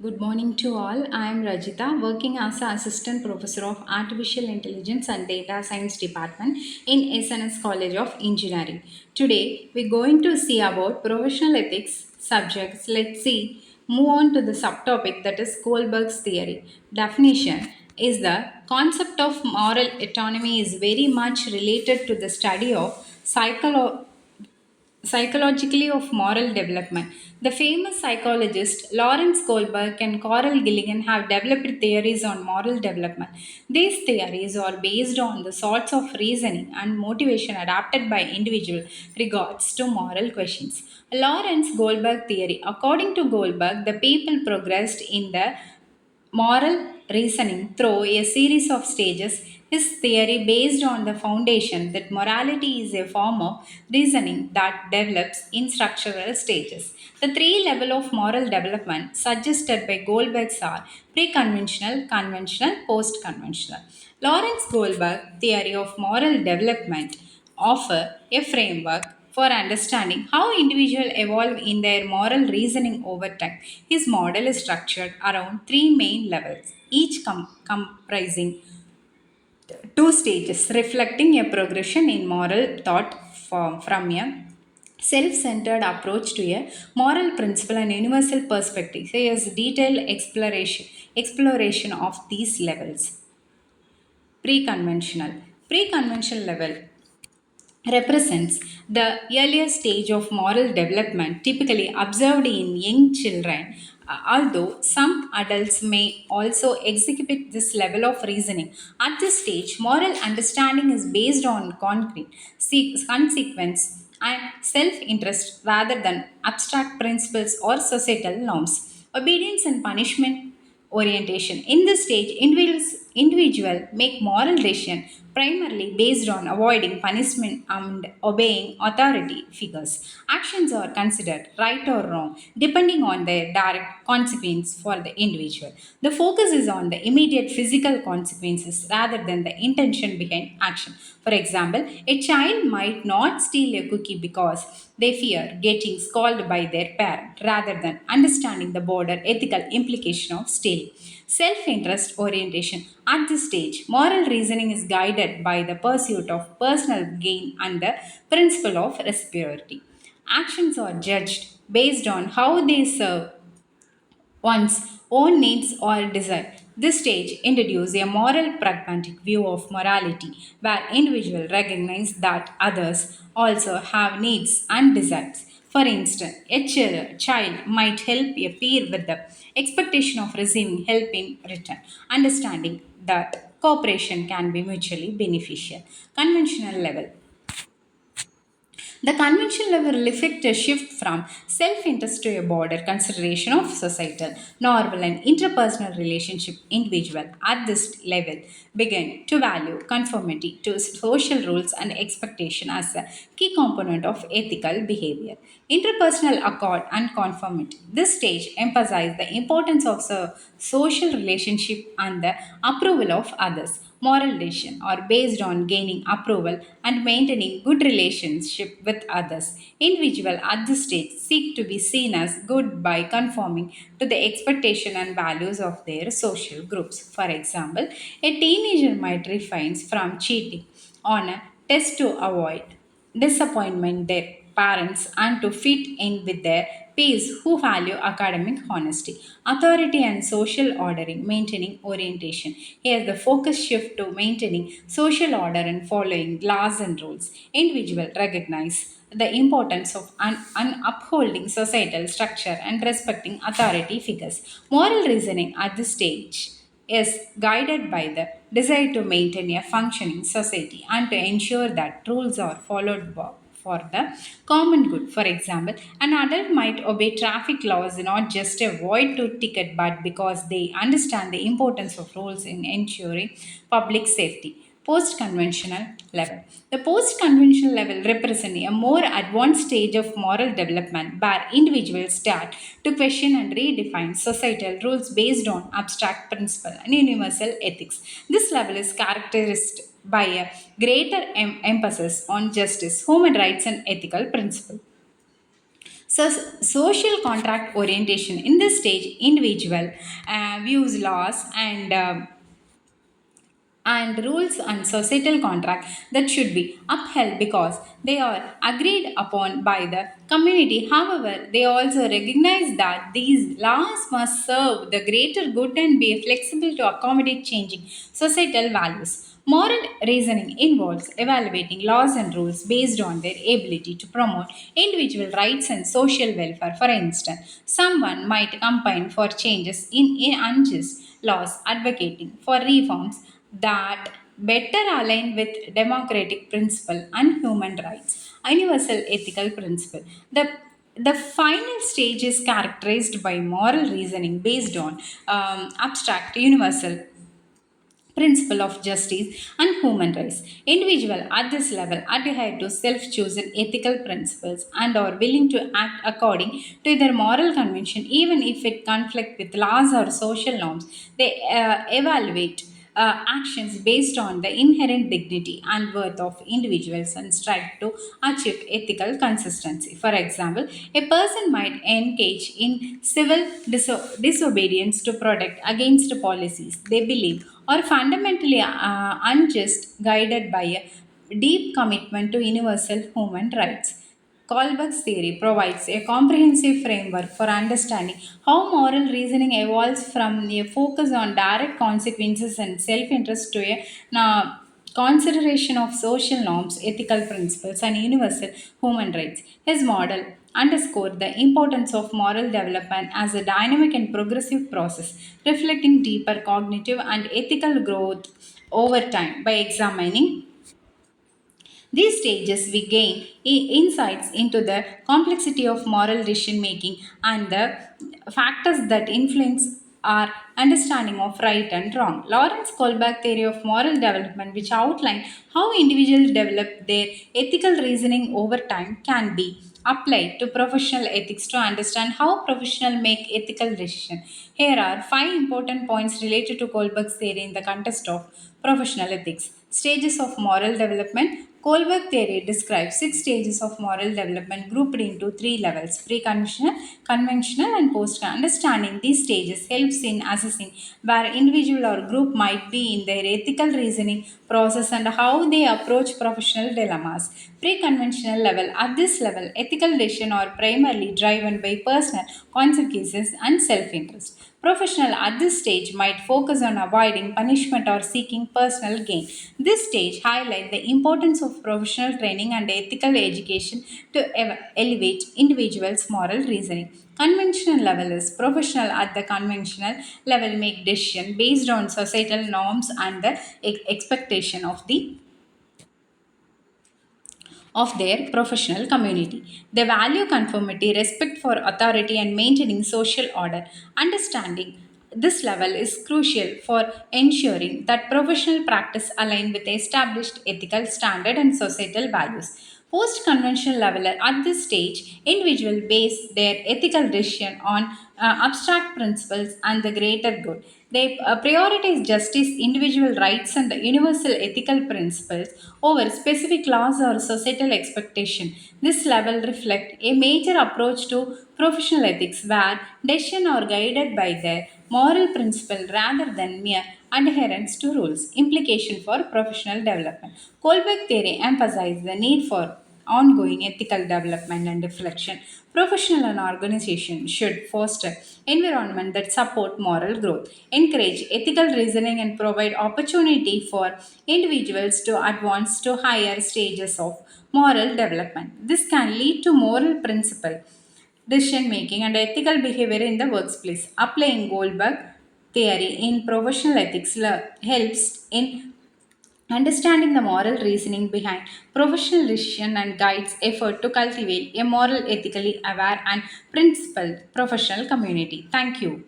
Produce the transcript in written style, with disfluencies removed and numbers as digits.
Good morning to all. I am Rajitha, working as an assistant professor of Artificial Intelligence and Data Science Department in SNS College of Engineering. Today, we're going to see about professional ethics subjects. Let's see. Move on to the subtopic that is Kohlberg's theory. Definition is the concept of moral autonomy is very much related to the study of psychologically of moral development. The famous psychologist Lawrence Kohlberg and Coral Gilligan have developed theories on moral development. These theories are based on the sorts of reasoning and motivation adapted by individual regards to moral questions. Lawrence Goldberg theory. According to Goldberg, the people progressed in the moral reasoning through a series of stages. His theory based on the foundation that morality is a form of reasoning that develops in structural stages. The three levels of moral development suggested by Goldberg are pre-conventional, conventional, post-conventional. Lawrence Goldberg theory of moral development offer a framework for understanding how individuals evolve in their moral reasoning over time. His model is structured around three main levels, each comprising two stages, reflecting a progression in moral thought from a self-centered approach to a moral principle and universal perspective. Here's detailed exploration of these levels. Pre-conventional. Pre-conventional level represents the earlier stage of moral development typically observed in young children, although some adults may also exhibit this level of reasoning. At this stage, moral understanding is based on concrete consequence and self interest rather than abstract principles or societal norms. Obedience and punishment orientation. In this stage, individual make moral decision primarily based on avoiding punishment and obeying authority figures. Actions are considered right or wrong depending on their direct consequence for the individual. The focus is on the immediate physical consequences rather than the intention behind action. For example, a child might not steal a cookie because they fear getting scolded by their parent rather than understanding the broader ethical implication of stealing. Self interest orientation. At this stage, moral reasoning is guided by the pursuit of personal gain and the principle of reciprocity. Actions are judged based on how they serve one's own needs or desire. This stage introduces a moral pragmatic view of morality where individuals recognize that others also have needs and desires. For instance, a child might help a peer with the expectation of receiving help in return, understanding that cooperation can be mutually beneficial. Conventional level. The convention level reflects a shift from self interest to a broader consideration of societal, normal, and interpersonal relationship. Individual at this level begin to value conformity to social rules and expectation as a key component of ethical behavior. Interpersonal accord and conformity. This stage emphasizes the importance of social relationship and the approval of others. Moral decisions are based on gaining approval and maintaining good relationship with others. Individuals at this stage seek to be seen as good by conforming to the expectation and values of their social groups. For example, a teenager might refrain from cheating on a test to avoid disappointment their parents and to fit in with their peers who value academic honesty, authority, and social ordering, maintaining orientation. Here, the focus shift to maintaining social order and following laws and rules. Individual recognize the importance of upholding societal structure and respecting authority figures. Moral reasoning at this stage is guided by the desire to maintain a functioning society and to ensure that rules are followed for the common good. For example, an adult might obey traffic laws not just to avoid to ticket but because they understand the importance of rules in ensuring public safety. Post conventional level. The post conventional level represents a more advanced stage of moral development where individuals start to question and redefine societal rules based on abstract principles and universal ethics. This level is characterized by a greater emphasis on justice, human rights, and ethical principles. So, social contract orientation. In this stage, individual views laws and rules and societal contract that should be upheld because they are agreed upon by the community. However, they also recognize that these laws must serve the greater good and be flexible to accommodate changing societal values. Moral reasoning involves evaluating laws and rules based on their ability to promote individual rights and social welfare. For instance, someone might campaign for changes in unjust laws, advocating for reforms that better align with democratic principle and human rights, universal ethical principle. The final stage is characterized by moral reasoning based on abstract universal principle of justice and human rights. Individual at this level adhere to self-chosen ethical principles and are willing to act according to their moral convention even if it conflict with laws or social norms. They evaluate actions based on the inherent dignity and worth of individuals and strive to achieve ethical consistency. For example, a person might engage in civil disobedience to protect against policies they believe are fundamentally unjust, guided by a deep commitment to universal human rights. Kohlberg's theory provides a comprehensive framework for understanding how moral reasoning evolves from a focus on direct consequences and self interest to a consideration of social norms, ethical principles, and universal human rights. His model underscored the importance of moral development as a dynamic and progressive process, reflecting deeper cognitive and ethical growth over time by examining these stages, we gain insights into the complexity of moral decision making and the factors that influence our understanding of right and wrong. Lawrence Kohlberg theory of moral development, which outlined how individuals develop their ethical reasoning over time, can be applied to professional ethics to understand how professionals make ethical decisions. Here are five important points related to Kohlberg's theory in the context of professional ethics. Stages of moral development. Kohlberg theory describes six stages of moral development grouped into three levels: pre-conventional, conventional, and post. Understanding these stages helps in assessing where individual or group might be in their ethical reasoning process and how they approach professional dilemmas. Pre-conventional level. At this level, ethical decisions are primarily driven by personal consequences and self-interest. Professional at this stage might focus on avoiding punishment or seeking personal gain. This stage highlights the importance of professional training and ethical education to elevate individuals' moral reasoning. Conventional level is professional at the conventional level make decision based on societal norms and the expectation of their professional community. They value conformity, respect for authority, and maintaining social order. Understanding this level is crucial for ensuring that professional practice align with established ethical standard and societal values. Post conventional level at this stage, individuals base their ethical decision on abstract principles and the greater good. They prioritize justice, individual rights, and universal ethical principles over specific laws or societal expectation. This level reflects a major approach to professional ethics where decisions are guided by their moral principle rather than mere adherence to rules. Implication for professional development. Kohlberg theory emphasizes the need for ongoing ethical development and reflection. Professional and organization should foster environment that support moral growth, encourage ethical reasoning, and provide opportunity for individuals to advance to higher stages of moral development. This can lead to moral principle, decision making, and ethical behavior in the workplace. Applying Goldberg theory in professional ethics helps in understanding the moral reasoning behind professional decision and guides effort to cultivate a moral, ethically aware, and principled professional community. Thank you.